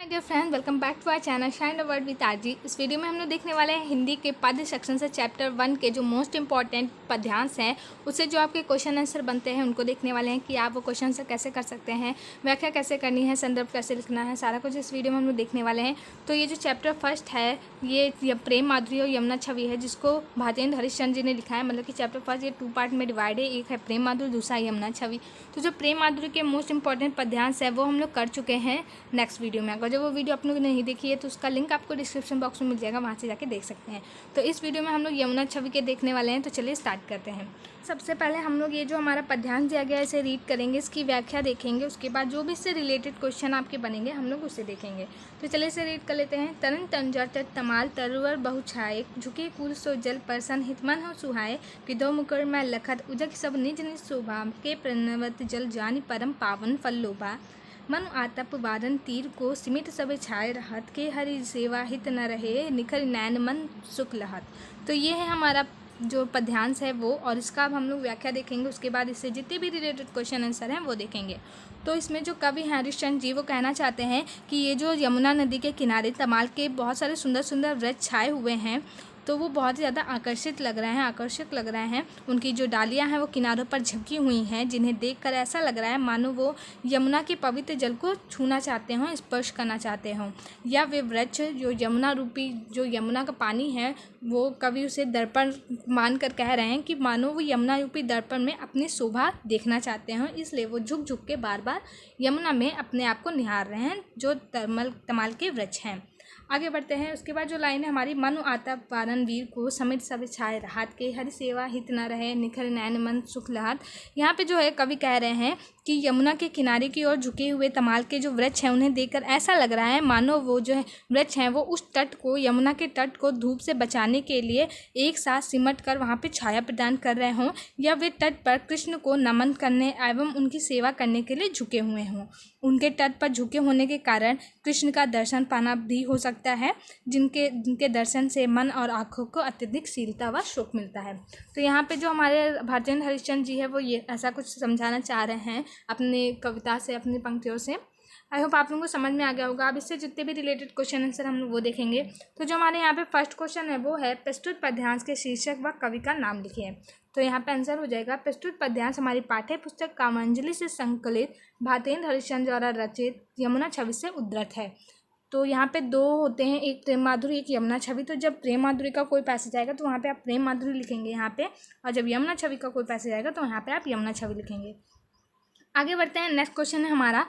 Dear friends, welcome back to our channel shine the world with RG. इस video में हम लोग देखने वाले हैं हिंदी के पद्य सेक्शन से चैप्टर 1 के जो मोस्ट इंपॉर्टेंट पद्यांश हैं उससे जो आपके क्वेश्चन आंसर बनते हैं उनको देखने वाले हैं कि आप वो क्वेश्चन आंसर कैसे कर सकते हैं, व्याख्या कैसे करनी है, संदर्भ कैसे लिखना है, सारा कुछ इस वीडियो में हम लोग देखने वाले हैं। तो ये जो चैप्टर फर्स्ट है ये प्रेम माधुरी और यमुना छवि है, जिसको भारतेंद्र हरिश्चंद्र जी ने लिखा है। मतलब कि चैप्टर फर्स्ट ये 2 पार्ट में डिवाइड है, एक है प्रेम माधुरी, दूसरा यमुना छवि। तो जो प्रेम माधुरी के मोस्ट इंपॉर्टेंट पद्यांश है वो हम लोग कर चुके हैं नेक्स्ट वीडियो में। अगर जो वो वीडियो आप लोगों ने नहीं देखी है तो उसका लिंक आपको डिस्क्रिप्शन बॉक्स में मिल जाएगा, वहाँ से जाके देख सकते हैं। तो इस वीडियो में हम लोग यमुना छवि के देखने वाले हैं। तो चलिए स्टार्ट करते हैं। सबसे पहले हम लोग ये जो हमारा पद्यांश दिया गया है इसे रीड करेंगे, इसकी व्याख्या देखेंगे, उसके बाद जो भी इससे रिलेटेड क्वेश्चन आपके बनेंगे हम लोग उसे देखेंगे। तो चलिए इसे रीड कर लेते हैं। तरन तंजर तट तमाल तरवर बहु छाए, झुके कुल सो जल परसन हितमन हो सुहाए, पिदो मुकर मैं लखत उजक सब निज निज शोभा, के प्रणवत जल जानि परम पावन फल्लोभा, मन आतप वादन तीर को सिमित सब छाए रहत, के हरि सेवा हित न रहे निखर नैन मन सुख लहत। तो ये है हमारा जो पद्यांश है वो, और इसका अब हम लोग व्याख्या देखेंगे, उसके बाद इससे जितने भी रिलेटेड क्वेश्चन आंसर हैं वो देखेंगे। तो इसमें जो कवि हैं हरिश्चंद्र जी वो कहना चाहते हैं कि ये जो यमुना नदी के किनारे तमाल के बहुत सारे सुंदर सुंदर वृक्ष छाए हुए हैं तो वो बहुत ही ज़्यादा आकर्षित लग रहे हैं, आकर्षक लग रहे हैं। उनकी जो डालियां हैं वो किनारों पर झपकी हुई हैं, जिन्हें देखकर ऐसा लग रहा है मानो वो यमुना के पवित्र जल को छूना चाहते हों, स्पर्श करना चाहते हों। या वे वृक्ष जो यमुना रूपी जो यमुना का पानी है वो कवि उसे दर्पण मानकर कह रहे हैं कि मानो वो यमुना रूपी दर्पण में अपनी शोभा देखना चाहते हों, इसलिए वो झुक झुक के बार बार यमुना में अपने आप को निहार रहे हैं जो तमाल के वृक्ष हैं। आगे बढ़ते हैं। उसके बाद जो लाइन है हमारी, मनु आता पारन वीर को समित सब छाए राहत, के हरि सेवा हित न रहे निखर नैन मन सुख लहत। यहाँ पे जो है कवि कह रहे हैं कि यमुना के किनारे की ओर झुके हुए तमाल के जो वृक्ष हैं उन्हें देखकर ऐसा लग रहा है मानो वो जो है वृक्ष हैं वो उस तट को, यमुना के तट को धूप से बचाने के लिए एक साथ सिमट कर वहाँ पे छाया प्रदान कर रहे हों, या वे तट पर कृष्ण को नमन करने एवं उनकी सेवा करने के लिए झुके हुए हों। उनके तट पर झुके होने के कारण कृष्ण का दर्शन पाना भी हो सकता है, जिनके दर्शन से मन और आँखों को अत्यधिक शीलता व सुख मिलता है। तो यहाँ पे जो हमारे भारतेंद्र हरिश्चंद्र जी है वो ये ऐसा कुछ समझाना चाह रहे हैं अपनी कविता से, अपनी पंक्तियों से। आई होप आप लोगों को समझ में आ गया होगा। अब इससे जितने भी रिलेटेड क्वेश्चन आंसर हम लोग वो देखेंगे। तो जो हमारे यहाँ पे फर्स्ट क्वेश्चन है वो है, प्रस्तुत पद्यांश के शीर्षक व कवि का नाम लिखिए। तो यहाँ पे आंसर हो जाएगा, प्रस्तुत पद्यांश हमारी पाठ्य पुस्तक कामांजलि से संकलित भारतेंद्र हरिश्चंद्र द्वारा रचित यमुना छवि से उद्धृत है। तो यहाँ पे 2 होते हैं, एक प्रेम माधुरी एक यमुना छवि। तो जब प्रेम माधुरी का कोई पैसेज आएगा तो वहाँ पे आप प्रेम माधुरी लिखेंगे यहाँ पे, और जब यमुना छवि का कोई पैसेज आएगा तो यहाँ पे आप यमुना छवि लिखेंगे। आगे बढ़ते हैं। नेक्स्ट क्वेश्चन है हमारा,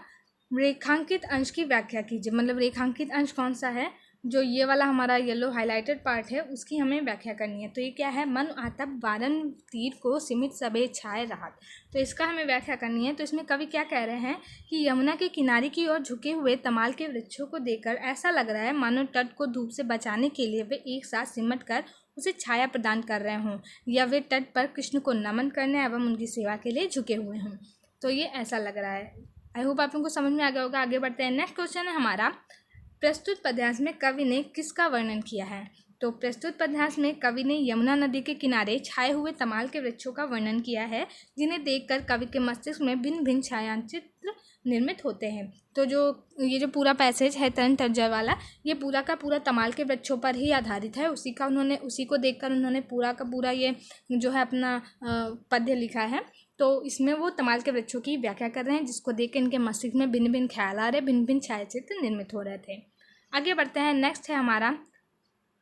रेखांकित अंश की व्याख्या कीजिए। मतलब रेखांकित अंश कौन सा है, जो ये वाला हमारा येलो हाईलाइटेड पार्ट है उसकी हमें व्याख्या करनी है। तो ये क्या है, मन आतप वारन तीर को सिमित सबे छाए राहत। तो इसका हमें व्याख्या करनी है। तो इसमें कवि क्या कह रहे हैं कि यमुना के किनारे की ओर झुके हुए तमाल के वृक्षों को देखकर ऐसा लग रहा है मानो तट को धूप से बचाने के लिए वे एक साथ सिमट कर उसे छाया प्रदान कर रहे हों, या वे तट पर कृष्ण को नमन करने एवं उनकी सेवा के लिए झुके हुए हों। तो ये ऐसा लग रहा है। आई होप आप लोगों को समझ में आ गया होगा। आगे बढ़ते हैं। नेक्स्ट क्वेश्चन है हमारा, प्रस्तुत पद्यांश में कवि ने किसका वर्णन किया है। तो प्रस्तुत पद्यांश में कवि ने यमुना नदी के किनारे छाए हुए तमाल के वृक्षों का वर्णन किया है, जिन्हें देखकर कवि के मस्तिष्क में भिन्न भिन्न छायांचित्र निर्मित होते हैं। तो ये जो पूरा पैसेज है तरन तंजर वाला, ये पूरा का पूरा तमाल के वृक्षों पर ही आधारित है। उसी को देखकर उन्होंने पूरा का पूरा ये जो है अपना पद्य लिखा है। तो इसमें वो तमाल के वृक्षों की व्याख्या कर रहे हैं, जिसको देख के इनके मस्तिष्क में भिन्न भिन्न ख्याल आ रहे, भिन्न भिन्न छायाचित्र निर्मित हो रहे थे। आगे बढ़ते हैं। नेक्स्ट है हमारा,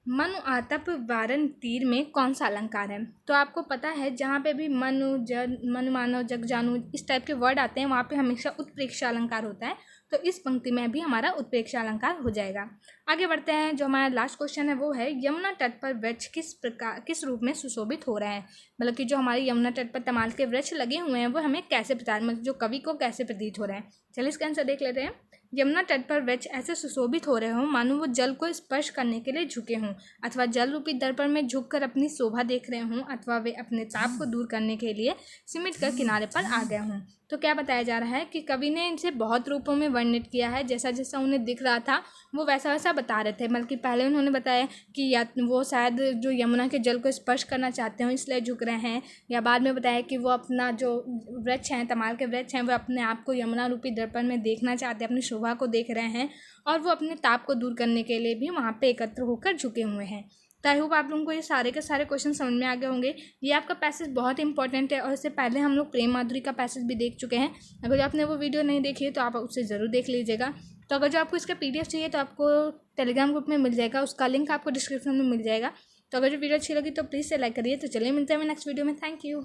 मनु आतप वारन तीर में कौन सा अलंकार है। तो आपको पता है जहाँ पे भी मनु मानव जग जानू इस टाइप के वर्ड आते हैं वहाँ पे हमेशा उत्प्रेक्षा अलंकार होता है। तो इस पंक्ति में भी हमारा उत्प्रेक्षा अलंकार हो जाएगा। आगे बढ़ते हैं। जो हमारा लास्ट क्वेश्चन है वो है, यमुना तट पर वृक्ष किस रूप में सुशोभित हो रहे हैं। मतलब कि जो हमारी यमुना तट पर तमाल के वृक्ष लगे हुए हैं वो हमें कैसे मतलब जो कवि को कैसे प्रतीत हो रहे हैं। चलिए इसका आंसर देख लेते हैं। यमुना तट पर वृक्ष ऐसे सुशोभित हो रहे हों मानो वो जल को स्पर्श करने के लिए झुके हों, अथवा जल रूपी दर्पण में झुककर अपनी शोभा देख रहे हों, अथवा वे अपने ताप को दूर करने के लिए सिमट कर किनारे पर आ गए हों। तो क्या बताया जा रहा है कि कवि ने इनसे बहुत रूपों में वर्णित किया है, जैसा जैसा उन्हें दिख रहा था वो वैसा वैसा बता रहे थे। बल्कि पहले उन्होंने बताया कि या वो शायद जो यमुना के जल को स्पर्श करना चाहते हो इसलिए झुक रहे हैं, या बाद में बताया कि वो अपना जो वृक्ष हैं, तमाल के वृक्ष हैं, वो अपने आप को यमुना रूपी दर्पण में देखना चाहते हैं, अपनी शोभा को देख रहे हैं, और वो अपने ताप को दूर करने के लिए भी वहाँ पे एकत्र होकर झुके हुए हैं। तो आई होप आप लोगों को ये सारे के सारे क्वेश्चन समझ में आ गए होंगे। ये आपका पैसेज बहुत इंपॉर्टेंट है और इससे पहले हम लोग प्रेम माधुरी का पैसेज भी देख चुके हैं। अगर आपने वो वीडियो नहीं देखी है तो आप उसे ज़रूर देख लीजिएगा। तो अगर जो आपको इसका PDF चाहिए तो आपको टेलीग्राम ग्रुप में मिल जाएगा, उसका लिंक आपको डिस्क्रिप्शन में मिल जाएगा। तो अगर जो वीडियो अच्छी लगी तो प्लीज़ से लाइक करिए। तो चलिए मिलते हैं नेक्स्ट वीडियो में। Thank you.